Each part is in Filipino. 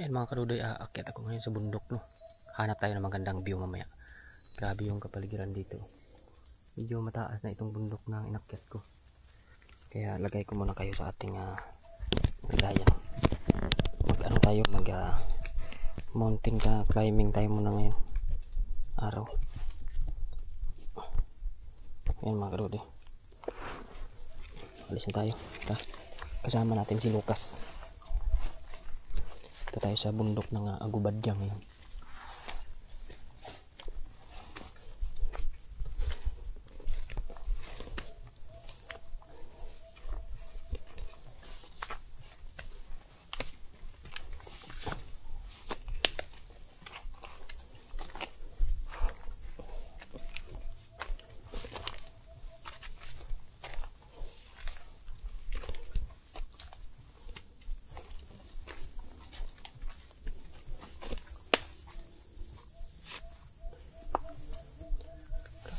Ayan mga kadudoy, aakyat ako ngayon sa bundok, no. Hanap tayo ng magandang view mamaya. Grabe yung kapaligiran dito. Medyo mataas na itong bundok na inakyat ko. Kaya lagay ko muna kayo sa ating lagayan. Mag-ano tayo, mountain climbing tayo muna ngayon araw. Ayan mga kadudoy, alis na tayo. Kasama natin si Lucas. Ito tayo sa bundok ng Agubadya ngayon.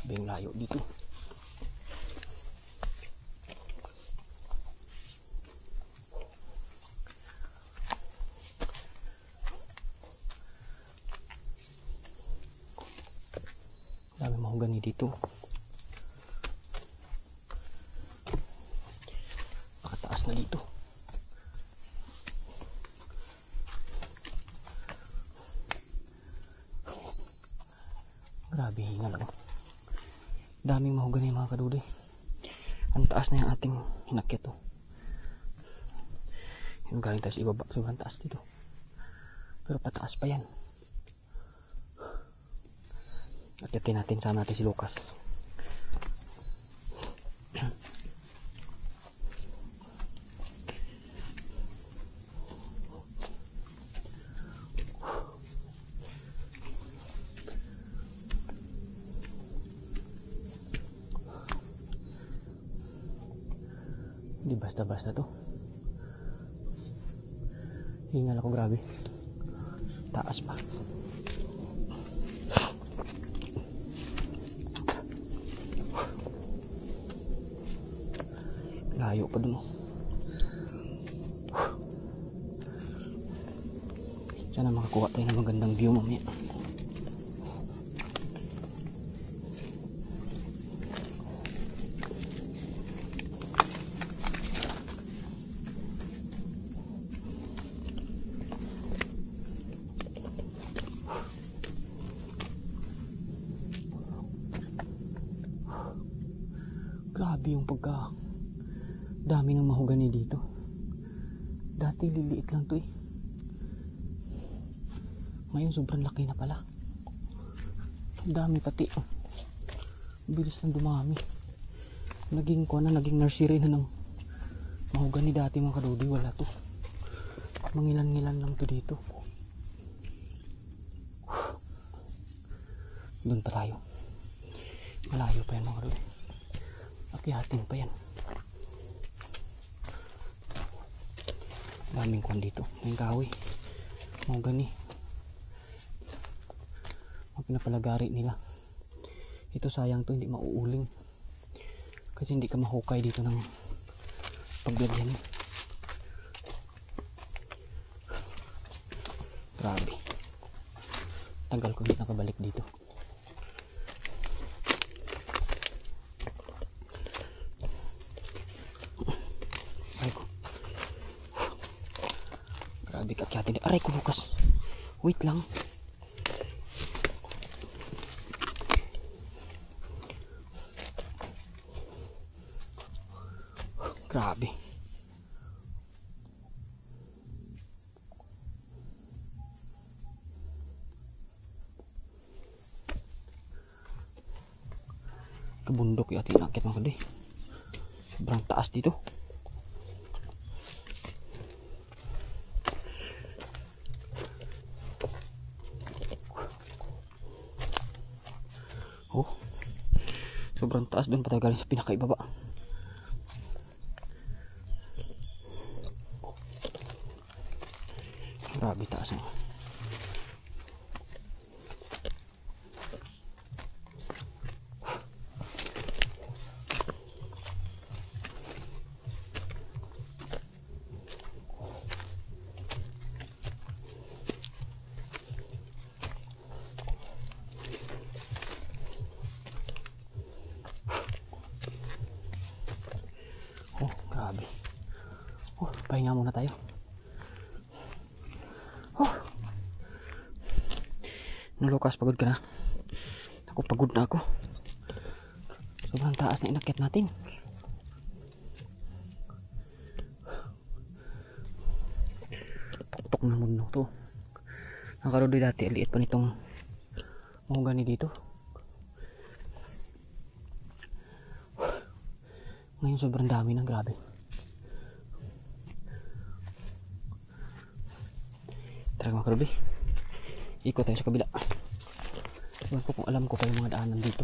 Bing layo dito. Dami mahogani dito. Pakataas na dito. Grabe hingal ako. Daming mahogani mga kadudoy. Ang taas na yung ating hinakyat to. Yung galing tayo sa ibaba, sobrang taas dito. Pero pataas pa yan. Akyatin natin, sama natin si Lucas. Hindi basta-basta to. Hingal ako, grabe. Taas pa. Layo pa dun. Sana makakuha tayo ng magandang view mamaya. Grabe yung dami ng mahogani dito. Dati liliit lang to eh. Ngayon sobrang laki na pala. Ang dami pati. Bilis lang dumami. Naging nursery na ng mahogani dati mga kadudoy. Wala to. Mangilan-ngilan lang to dito. Doon pa tayo. Malayo pa yan mga kadudoy. Akyatin pa yan. Daming kwan dito. May kahoy. Mahogani. Ang pinapalagari nila. Ito sayang to, hindi mauuling. Kasi hindi ka mahukay dito ng pagbibihan. Grabe. Tagal ko hindi nakabalik dito. Grabe kakyatin. Aray ko, Lucas. Wait lang. Grabe. Kabundok yung ating nakit mga kadudoy. Sobrang taas dito. Oh, sobrang taas, doon pa tayo galing sa pinakaibaba. Grabe taas. Pahinga muna tayo. Oh. Lukas, pagod ka na? Ako, pagod na ako. Sobrang taas na inakyat natin. Tuktok ng mundo to. Nakaroon dati, liit pa nitong mahogani dito. Ngayon sobrang dami ng grabe. Tara mga karubi, ikot tayo sa kabila. Ewan ko kung alam ko pa yung mga daanan dito.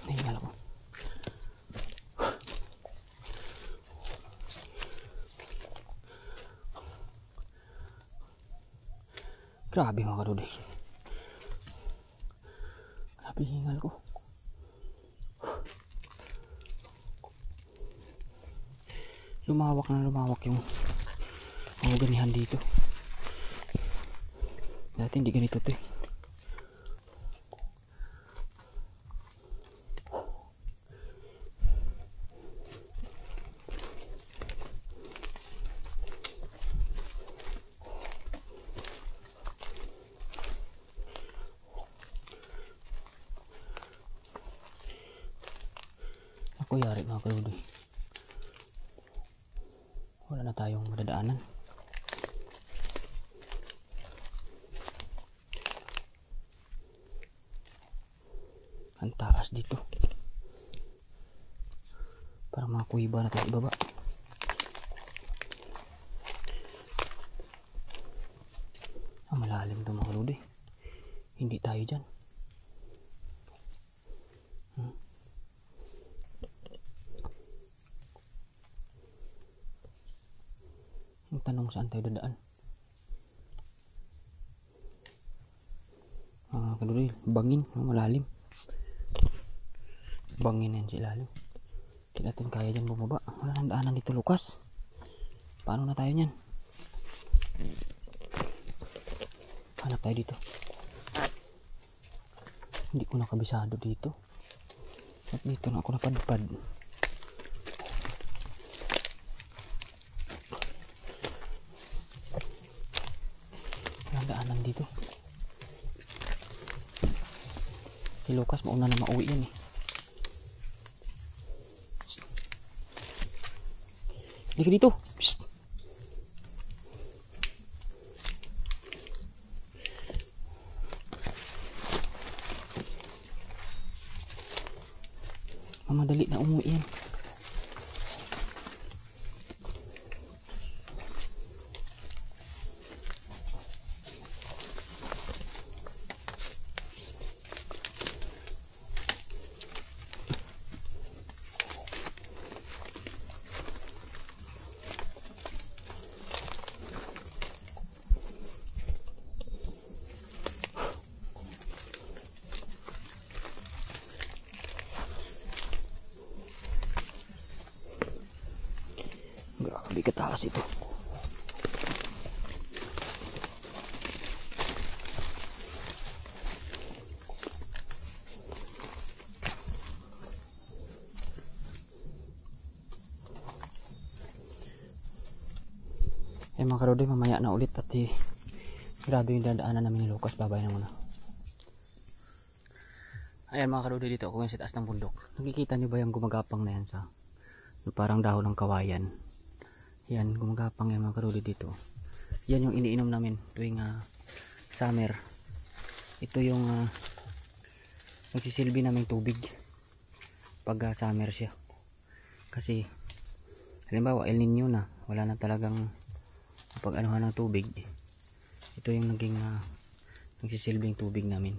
Nahingal ako. Grabe mga karubi. Grabe hingal ko. Lumawak na lumawak yung ganihan dito. Dati hindi ganito to eh. Ako yari mga karubi. Wala na tayong madadaanan. Ang taas dito. Parang mga kuiba na tayo ibaba. Malalim ito mga karubi. Hindi tayo dyan. Ang tanong saan tayo dadaan? Kaluloy, bangin, malalim. Bangin yan sa ilalim. Hindi natin kaya dyan bumaba. Wala nang daanan dito, Lucas. Paano na tayo nyan? Hanap tayo dito. Hindi ko nakabisado dito. At dito na ako napadpad. Walang daanan dito. Si Lucas mauna na mauwi yan eh. Hindi ka dito. Psst. Mamadali na umuwi yan. Grabe kataas ito. Mga karode, mamaya na ulit at grabe yung dadaanan namin ni Lucas. Babay na muna. Ayan mga karode, dito ako sa taas ng bundok. Nakikita nyo ba yung gumagapang na yan sa parang dahon ng kawayan? Yan, gumagapang yan mga karode dito. Yan yung iniinom namin tuwing summer. Ito yung nagsisilbi naming tubig. pag summer siya. Kasi halimbawa El Nino na, wala na talagang pag-anuhan ng tubig. Ito yung naging nagsisilbing tubig namin.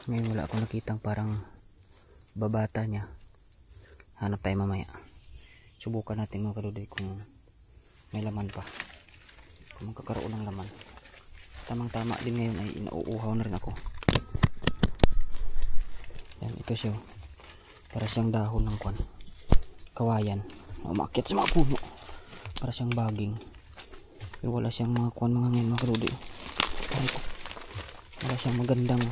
Ngayon wala akong nakitang parang babata niya. Hanap tayo mamaya. Subukan natin mga kadudoy kung may laman pa, kung magkakaroon ng laman. Tamang tama din ngayon ay inauuhaw na rin ako. Yan, ito siya, para siyang dahon ng kawayan na umakyat sa mga puno, para siyang baging. Pero wala siyang mga mga ngayon mga kadudoy. Wala siyang magandang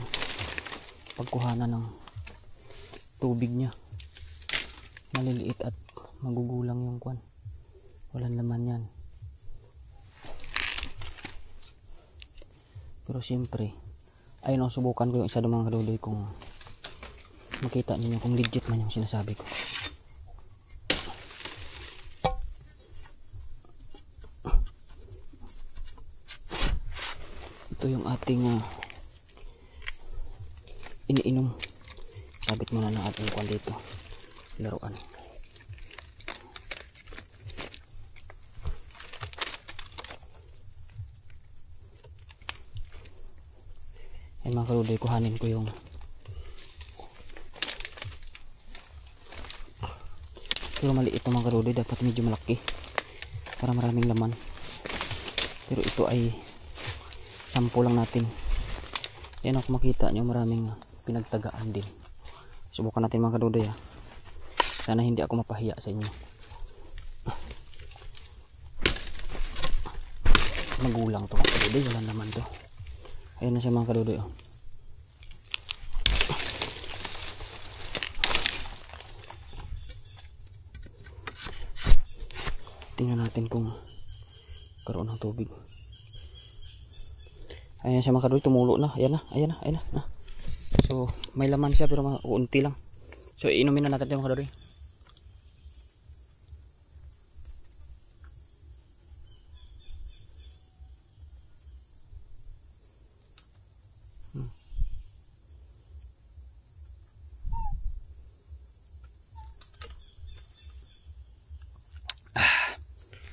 pagkuhanan ng tubig niya. Maliliit at magugulang yung walang laman yan. Pero siyempre, ayun, subukan ko yung isa ng mga kadudoy kung makita ninyo kung legit man yung sinasabi ko. Ito yung ating iniinom. Sabit muna ng ating dito, laruan. Ay mga kadudoy, kuhanin ko yung pero maliit na mga kadudoy, dapat medyo malaki para maraming laman. Pero ito ay sample lang natin. Yan, ako makita nyo maraming pinagtagaan din. Subukan natin mga kadudoy. Sana hindi ako mapahiya sa inyo. Magulang to mga kadudoy, wala naman to. Ayan na siya mga kadudoy. Tingnan natin kung karoon ng tubig. Ayan siya mga kadudoy, tumulo na. Ayan na. So may laman siya pero unti lang. So inumin na natin ito mga kadudoy.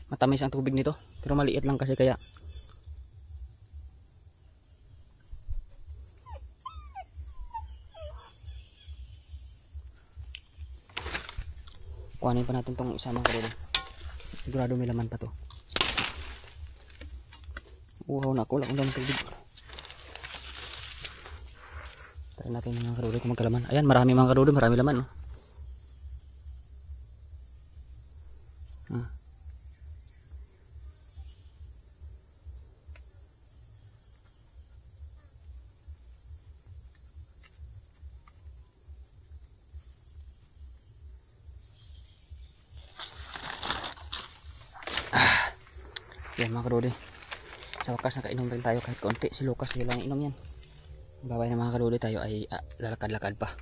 Matamis ang tubig nito pero maliit lang kasi kaya kuhanin pa natin tong isa mga kadudoy. Sigurado may laman pa to. Uhaw na ako, wala akong daming tubig. Try natin mga kadudoy kung magkalaman. Ayan, marami mga kadudoy, marami laman, no? Yan mga kadudoy, sa wakas nakainom rin tayo kahit konti. Si Lucas lang inom yan. Babay na mga kadudoy, tayo ay lalakad-lakad pa.